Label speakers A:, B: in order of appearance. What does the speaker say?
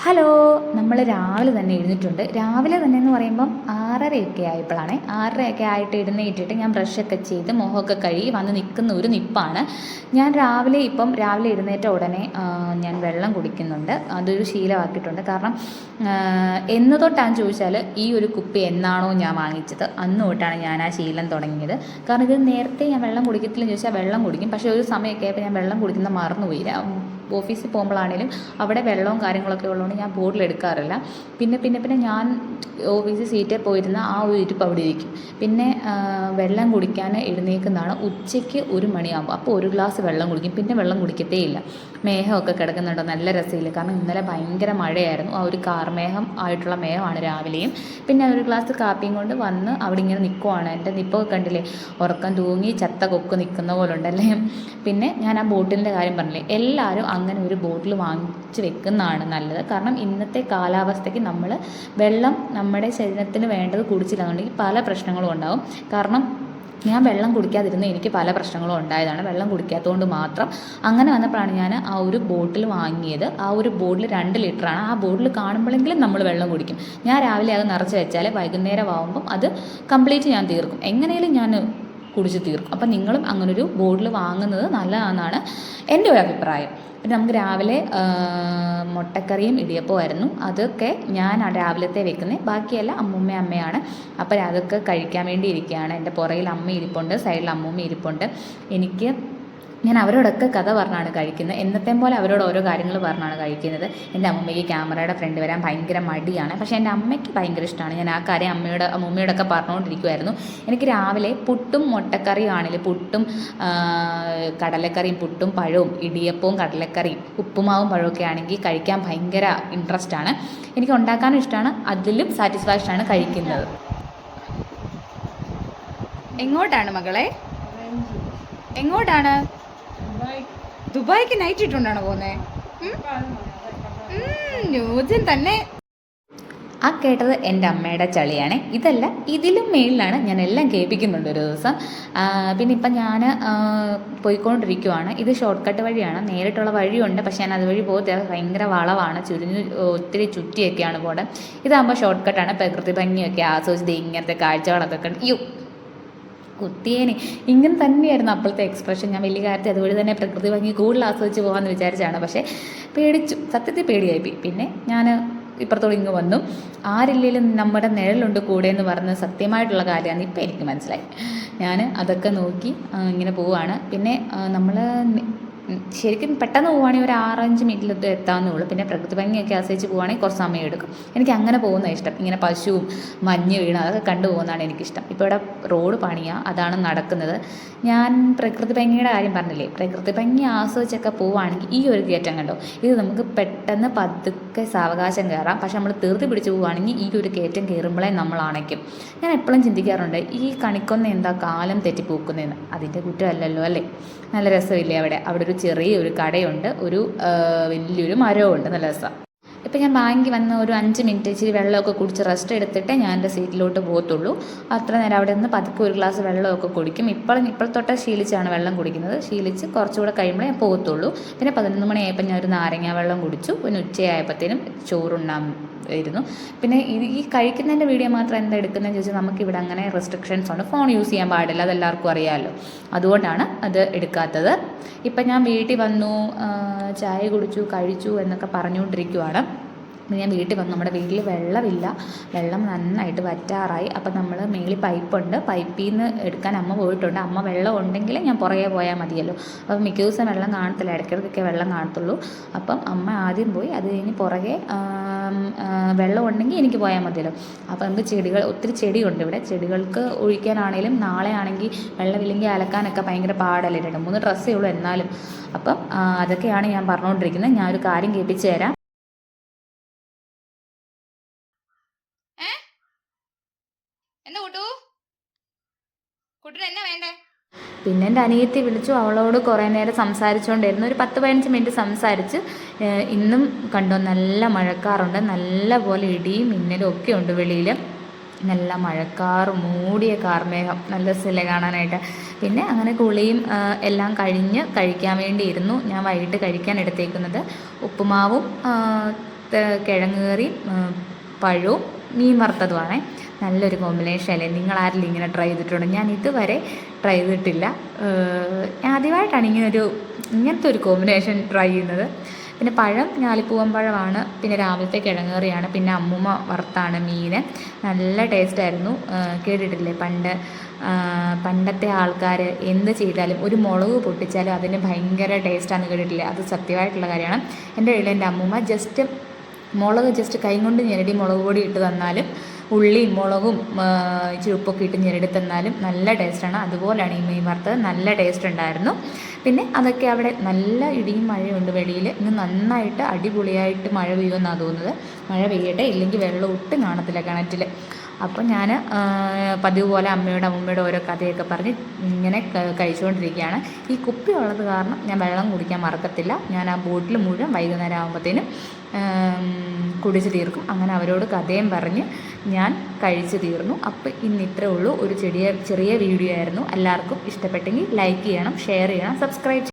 A: Hello. നമ്മൾ രാവിലെ തന്നെ എഴുന്നിട്ടുണ്ട്. രാവിലെ തന്നെ എന്ന് പറയുമ്പം 6:30 ആയപ്പോഴാണ്. 6:30 ആയിട്ട് എഴുന്നേറ്റിട്ട് ഞാൻ ബ്രഷൊക്കെ ചെയ്ത് മുഖമൊക്കെ കഴുകി വന്ന് നിൽക്കുന്ന ഒരു നിപ്പാണ്. ഞാൻ രാവിലെ എഴുന്നേറ്റ ഉടനെ ഞാൻ വെള്ളം കുടിക്കുന്നുണ്ട്. അതൊരു ശീലമാക്കിയിട്ടുണ്ട്. കാരണം എന്ന് തൊട്ടാന്ന് ചോദിച്ചാൽ ഈ ഒരു കുപ്പി എന്നാണോ ഞാൻ വാങ്ങിച്ചത് അന്ന് തൊട്ടാണ് ഞാൻ ആ ശീലം തുടങ്ങിയത്. കാരണം ഇത് നേരത്തെ ഞാൻ വെള്ളം കുടിക്കത്തില്ലെന്ന് ചോദിച്ചാൽ വെള്ളം കുടിക്കും. പക്ഷേ ഒരു സമയമൊക്കെ ആയപ്പോൾ ഞാൻ വെള്ളം കുടിക്കുന്നത് മറന്നുപോയി. ഓഫീസിൽ പോകുമ്പോഴാണെങ്കിലും അവിടെ വെള്ളവും കാര്യങ്ങളൊക്കെ ഉള്ളതുകൊണ്ട് ഞാൻ ബോട്ടിൽ എടുക്കാറില്ല. പിന്നെ ഞാൻ ഓഫീസിൽ സീറ്റിൽ പോയിരുന്ന ആ ഒരു ഇരിപ്പ് അവിടെ ഇരിക്കും. പിന്നെ വെള്ളം കുടിക്കാൻ എഴുന്നേൽക്കുന്നതാണ് ഉച്ചയ്ക്ക് 1 മണിയാകുമ്പോൾ. അപ്പോൾ ഒരു ഗ്ലാസ് വെള്ളം കുടിക്കും. പിന്നെ വെള്ളം കുടിക്കത്തേ ഇല്ല. മേഘമൊക്കെ കിടക്കുന്നുണ്ടോ, നല്ല രസമില്ല. കാരണം ഇന്നലെ ഭയങ്കര മഴയായിരുന്നു. ആ ഒരു കാർമേഘം ആയിട്ടുള്ള മേഘമാണ് രാവിലെയും. പിന്നെ ഒരു ഗ്ലാസ് കാപ്പിയും കൊണ്ട് വന്ന് അവിടെ ഇങ്ങനെ നിൽക്കുവാണ്. എൻ്റെ നിപ്പൊക്കെ കണ്ടില്ലേ, ഉറക്കം തൂങ്ങി ചത്ത കൊക്ക് നിൽക്കുന്ന പോലെ ഉണ്ടല്ലേ. പിന്നെ ഞാൻ ആ ബോട്ടിലിൻ്റെ കാര്യം പറഞ്ഞില്ലേ, എല്ലാവരും അങ്ങനെ ഒരു ബോട്ടിൽ വാങ്ങിച്ച് വെക്കുന്നതാണ് നല്ലത്. കാരണം ഇന്നത്തെ കാലാവസ്ഥയ്ക്ക് നമ്മൾ വെള്ളം നമ്മുടെ ശരീരത്തിന് വേണ്ടത് കുടിച്ചില്ലാന്നുണ്ടെങ്കിൽ പല പ്രശ്നങ്ങളും ഉണ്ടാകും. കാരണം ഞാൻ വെള്ളം കുടിക്കാതിരുന്ന് എനിക്ക് പല പ്രശ്നങ്ങളും ഉണ്ടായതാണ്, വെള്ളം കുടിക്കാത്തതുകൊണ്ട് മാത്രം. അങ്ങനെ വന്നപ്പോഴാണ് ഞാൻ ആ ഒരു ബോട്ടിൽ വാങ്ങിയത്. ആ ഒരു ബോട്ടിൽ 2 ലിറ്ററാണ്. ആ ബോട്ടിൽ കാണുമ്പോഴെങ്കിലും നമ്മൾ വെള്ളം കുടിക്കും. ഞാൻ രാവിലെ അത് നിറച്ച് വെച്ചാൽ വൈകുന്നേരം ആകുമ്പം അത് കംപ്ലീറ്റ് ഞാൻ തീർക്കും. എങ്ങനെയും ഞാൻ കുടിച്ച് തീർക്കും. അപ്പം നിങ്ങളും അങ്ങനൊരു ബോട്ടിൽ വാങ്ങുന്നത് നല്ലതാണെന്നാണ് എൻ്റെ ഒരു അഭിപ്രായം. പിന്നെ നമുക്ക് രാവിലെ മുട്ടക്കറിയും ഇടിയപ്പമായിരുന്നു. അതൊക്കെ ഞാൻ രാവിലത്തെ വെക്കുന്നത്. ബാക്കിയെല്ലാം അമ്മയാണ്. അപ്പോൾ അതൊക്കെ കഴിക്കാൻ വേണ്ടി ഇരിക്കുകയാണ്. എൻ്റെ പുറയിൽ അമ്മ ഇരിപ്പുണ്ട്, സൈഡിൽ അമ്മൂമ്മ ഇരിപ്പുണ്ട്. ഞാൻ അവരോടൊക്കെ കഥ പറഞ്ഞാണ് കഴിക്കുന്നത്. എന്നത്തെ പോലെ അവരോട് ഓരോ കാര്യങ്ങൾ പറഞ്ഞാണ് കഴിക്കുന്നത്. എൻ്റെ അമ്മമ്മയ്ക്ക് ക്യാമറയുടെ ഫ്രണ്ട് വരാൻ ഭയങ്കര മടിയാണ്. പക്ഷേ എൻ്റെ അമ്മയ്ക്ക് ഭയങ്കര ഇഷ്ടമാണ്. ഞാൻ ആ കാര്യം അമ്മൂമ്മയോടൊക്കെ പറഞ്ഞുകൊണ്ടിരിക്കുമായിരുന്നു. എനിക്ക് രാവിലെ പുട്ടും മുട്ടക്കറിയും ആണെങ്കിൽ പുട്ടും കടലക്കറിയും, പുട്ടും പഴവും, ഇടിയപ്പവും കടലക്കറിയും, ഉപ്പുമാവും പഴമൊക്കെ ആണെങ്കിൽ കഴിക്കാൻ ഭയങ്കര ഇൻട്രസ്റ്റാണ്. എനിക്ക് ഉണ്ടാക്കാനും ഇഷ്ടമാണ്, അതിലും സാറ്റിസ്ഫാക്ഷനാണ് കഴിക്കുന്നത്. എങ്ങോട്ടാണ് മകളെ, എങ്ങോട്ടാണ്? ദുബായിക്ക് നൈറ്റ് ഇട്ടുകൊണ്ടാണ് പോകുന്നത്? ന്യൂജൻ തന്നെ. ആ കേട്ടത് എൻ്റെ അമ്മയുടെ ചളിയാണ്. ഇതല്ല, ഇതിലും മേളിലാണ്. ഞാൻ എല്ലാം കേൾപ്പിക്കുന്നുണ്ട് ഒരു ദിവസം. പിന്നെ ഇപ്പം ഞാൻ പോയിക്കൊണ്ടിരിക്കുവാണ്. ഇത് ഷോർട്ട് കട്ട് വഴിയാണ്, നേരിട്ടുള്ള വഴിയുണ്ട്. പക്ഷേ ഞാൻ അതുവഴി പോകത്തില്ല, ഭയങ്കര വളവാണ്, ഒത്തിരി ചുറ്റിയൊക്കെയാണ് പോകേണ്ടത്. ഇതാകുമ്പോൾ ഷോർട്ട് കട്ടാണ്. പ്രകൃതി ഭംഗിയൊക്കെ ആസ്വദിച്ച് ഇങ്ങനത്തെ കാഴ്ചകളൊക്കെ കണ്ട് കുത്തിയേനെ. ഇങ്ങനെ തന്നെയായിരുന്നു അപ്പോഴത്തെ എക്സ്പ്രഷൻ. ഞാൻ വലിയ കാര്യത്തിൽ അതുവഴി തന്നെ പ്രകൃതി ഭംഗി കൂടുതൽ ആസ്വദിച്ച് പോകാമെന്ന് വിചാരിച്ചാണ്. പക്ഷേ പേടിച്ചു, സത്യത്തിൽ പേടിയായിപ്പോയി. പിന്നെ ഞാൻ ഇപ്പുറത്തോട് ഇങ്ങ് വന്നു. ആരില്ലെങ്കിലും നമ്മുടെ നിഴലുണ്ട് കൂടെ എന്ന് പറഞ്ഞത് സത്യമായിട്ടുള്ള കാര്യമാണ് ഇപ്പം എനിക്ക് മനസ്സിലായി. ഞാൻ അതൊക്കെ നോക്കി ഇങ്ങനെ പോവുകയാണ്. പിന്നെ നമ്മൾ ശരിക്കും പെട്ടെന്ന് പോവുകയാണെങ്കിൽ ഒരു 6-5 മിനിറ്റിൽ എത്താവുന്നേ ഉള്ളൂ. പിന്നെ പ്രകൃതി ഭംഗിയൊക്കെ ആസ്വദിച്ച് പോവുകയാണെങ്കിൽ കുറച്ച് സമയം എടുക്കും. എനിക്ക് അങ്ങനെ പോകുന്നതാണ് ഇഷ്ടം. ഇങ്ങനെ പശുവും മഞ്ഞ് വീണ അതൊക്കെ കണ്ടു പോകുന്നതാണ് എനിക്കിഷ്ടം. ഇപ്പോൾ ഇവിടെ റോഡ് പണിയാണ്, അതാണ് നടക്കുന്നത്. ഞാൻ പ്രകൃതി ഭംഗിയുടെ കാര്യം പറഞ്ഞില്ലേ, പ്രകൃതി ഭംഗി ആസ്വദിച്ചൊക്കെ പോവുകയാണെങ്കിൽ ഈ ഒരു കയറ്റം കണ്ടോ, ഇത് നമുക്ക് പെട്ടെന്ന് പതുക്കെ സാവകാശം കയറാം. പക്ഷെ നമ്മൾ തീർത്തി പിടിച്ച് പോവുകയാണെങ്കിൽ ഈ ഒരു കയറ്റം കയറുമ്പോഴേ നമ്മൾ അണയ്ക്കും. ഞാൻ എപ്പോഴും ചിന്തിക്കാറുണ്ട്, ഈ കണിക്കൊന്ന എന്താ കാലം തെറ്റിപ്പോക്കുന്നതെന്ന്. അതിൻ്റെ കുറ്റമല്ലല്ലോ അല്ലേ. നല്ല രസമില്ലേ അവിടെ ഒരു ചെറിയൊരു കടയുണ്ട്, ഒരു വലിയൊരു മരവും ഉണ്ട്, നല്ല രസമാണ്. ഇപ്പം ഞാൻ ബാങ്കി വന്ന് ഒരു 5 മിനിറ്റ് ഇച്ചിരി വെള്ളമൊക്കെ കുടിച്ച് റെസ്റ്റ് എടുത്തിട്ടേ ഞാൻ എൻ്റെ സീറ്റിലോട്ട് പോകത്തുള്ളൂ. അത്ര നേരം അവിടെ നിന്ന് പതുക്കെ ഒരു ഗ്ലാസ് വെള്ളമൊക്കെ കുടിക്കും. ഇപ്പോൾ തൊട്ട് ശീലിച്ചാണ് വെള്ളം കുടിക്കുന്നത്. ശീലിച്ച് കുറച്ചുകൂടെ കഴിയുമ്പോഴേ ഞാൻ പോകത്തുള്ളൂ. പിന്നെ 11 മണിയായപ്പോൾ ഞാൻ ഒരു നാരങ്ങ വെള്ളം കുടിച്ചു. പിന്നെ ഉച്ചയായപ്പോഴത്തേനും ചോറുണ്ടായിരുന്നു. പിന്നെ ഈ കഴിക്കുന്നതിൻ്റെ വീഡിയോ മാത്രം എന്താ എടുക്കുന്നതെന്ന് ചോദിച്ചാൽ നമുക്കിവിടെ അങ്ങനെ റെസ്ട്രിക്ഷൻസ് ഉണ്ട്. ഫോൺ യൂസ് ചെയ്യാൻ പാടില്ല, അതെല്ലാവർക്കും അറിയാമല്ലോ. അതുകൊണ്ടാണ് അത് എടുക്കാത്തത്. ഇപ്പം ഞാൻ വീട്ടിൽ വന്നു, ചായ കുടിച്ചു, കഴിച്ചു എന്നൊക്കെ പറഞ്ഞുകൊണ്ടിരിക്കുവാണ്. ഞാൻ വീട്ടിൽ വന്നു. നമ്മുടെ വീട്ടിൽ വെള്ളമില്ല, വെള്ളം നന്നായിട്ട് വറ്റാറായി. അപ്പം നമ്മൾ മേളിൽ പൈപ്പുണ്ട്, പൈപ്പിൽ നിന്ന് എടുക്കാൻ അമ്മ പോയിട്ടുണ്ട്. അമ്മ വെള്ളം ഉണ്ടെങ്കിൽ ഞാൻ പുറകെ പോയാൽ മതിയല്ലോ. അപ്പം മിക്ക ദിവസം വെള്ളം കാണത്തില്ല, ഇടയ്ക്കിടയ്ക്കൊക്കെ വെള്ളം കാണത്തുള്ളൂ. അപ്പം അമ്മ ആദ്യം പോയി, അത് കഴിഞ്ഞ് പുറകെ വെള്ളം ഉണ്ടെങ്കിൽ എനിക്ക് പോയാൽ മതിയല്ലോ. അപ്പം നമുക്ക് ഒത്തിരി ചെടിയുണ്ട് ഇവിടെ. ചെടികൾക്ക് ഒഴിക്കാനാണെങ്കിലും നാളെ ആണെങ്കിൽ വെള്ളമില്ലെങ്കിൽ അലക്കാനൊക്കെ ഭയങ്കര പാടല്ലേ. 2-3 ഡ്രസ്സേ ഉള്ളൂ എന്നാലും. അപ്പം അതൊക്കെയാണ് ഞാൻ പറഞ്ഞുകൊണ്ടിരിക്കുന്നത്. ഞാനൊരു കാര്യം കേൾപ്പിച്ച് തരാം. എന്താ കൂട്ടിന് എന്നാ വേണ്ടേ? പിന്നെ എൻ്റെ അനിയത്തി വിളിച്ചു. അവളോട് കുറേ നേരം സംസാരിച്ചുകൊണ്ടിരുന്നു. ഒരു 10-15 മിനിറ്റ് സംസാരിച്ച്. ഇന്നും കണ്ടോ, നല്ല മഴക്കാറുണ്ട്, നല്ല പോലെ ഇടിയും മിന്നലും ഒക്കെ ഉണ്ട് വെളിയിൽ. നല്ല മഴക്കാറ് മൂടിയ കാർമേഘം, നല്ല രസമല്ലേ കാണാനായിട്ട്. പിന്നെ അങ്ങനെ കുളിയും എല്ലാം കഴിഞ്ഞ് കഴിക്കാൻ വേണ്ടിയിരുന്നു. ഞാൻ വൈകിട്ട് കഴിക്കാൻ എടുത്തേക്കുന്നത് ഉപ്പുമാവും കിഴങ്ങ് കറിയും പഴവും മീൻ വറുത്തതുമാണ്. നല്ലൊരു കോമ്പിനേഷൻ അല്ലേ? നിങ്ങളാരെങ്കിലും ഇങ്ങനെ ട്രൈ ചെയ്തിട്ടുണ്ടോ? ഞാൻ ഇതുവരെ ട്രൈ ചെയ്തിട്ടില്ല. ആദ്യമായിട്ടാണ് ഇങ്ങനത്തെ ഒരു കോമ്പിനേഷൻ ട്രൈ ചെയ്യുന്നത്. പിന്നെ പഴം ഞാലിപ്പൂവൻ പഴമാണ്. പിന്നെ രാവിലത്തെ കിഴങ്ങ് കറിയാണ്. പിന്നെ അമ്മൂമ്മ വറുത്താണ് മീൻ. നല്ല ടേസ്റ്റായിരുന്നു. കേട്ടിട്ടില്ലേ പണ്ടത്തെ ആൾക്കാർ എന്ത് ചെയ്താലും ഒരു മുളക് പൊട്ടിച്ചാലും അതിന് ഭയങ്കര ടേസ്റ്റാണെന്ന് കേട്ടിട്ടില്ലേ? അത് സത്യമായിട്ടുള്ള കാര്യമാണ്. എൻ്റെ വീട്ടിൽ എൻ്റെ അമ്മൂമ്മ മുളക് കൈ കൊണ്ട് ഞെരടി മുളക് പൊടി ഇട്ട് തന്നാലും ഉള്ളിയും മുളകും ഇച്ചിരി ഉപ്പൊക്കെ ഇട്ട് ഞെരടി തന്നാലും നല്ല ടേസ്റ്റാണ്. അതുപോലെയാണ് ഈ മീൻ വറുത്തത്. നല്ല ടേസ്റ്റ് ഉണ്ടായിരുന്നു. പിന്നെ അതൊക്കെ അവിടെ നല്ല ഇടിയും മഴയുണ്ട് വെളിയിൽ. ഇന്ന് നന്നായിട്ട് അടിപൊളിയായിട്ട് മഴ പെയ്യുമെന്നാണ് തോന്നുന്നത്. മഴ പെയ്യട്ടെ, ഇല്ലെങ്കിൽ വെള്ളം ഒട്ടും കാണത്തില്ല കിണറ്റിൽ. അപ്പോൾ ഞാൻ പതിവ് പോലെ അമ്മൂമ്മയുടെ ഓരോ കഥയൊക്കെ പറഞ്ഞ് ഇങ്ങനെ കഴിച്ചുകൊണ്ടിരിക്കുകയാണ്. ഈ കുപ്പി ഉള്ളത് കാരണം ഞാൻ വെള്ളം കുടിക്കാൻ മറക്കത്തില്ല. ഞാൻ ആ ബോട്ടിൽ മുഴുവൻ വൈകുന്നേരം ആകുമ്പോഴത്തേനും കുടിച്ച് തീർക്കും. അങ്ങനെ അവരോട് കഥയും പറഞ്ഞ് ഞാൻ കഴിച്ച് തീർന്നു. അപ്പോൾ ഇന്ന് ഇത്രേ ഉള്ളൂ. ഒരു ചെറിയ വീഡിയോ ആയിരുന്നു. എല്ലാവർക്കും ഇഷ്ടപ്പെട്ടെങ്കിൽ ലൈക്ക് ചെയ്യണം, ഷെയർ ചെയ്യണം, സബ്സ്ക്രൈബ് ചെയ്യണം.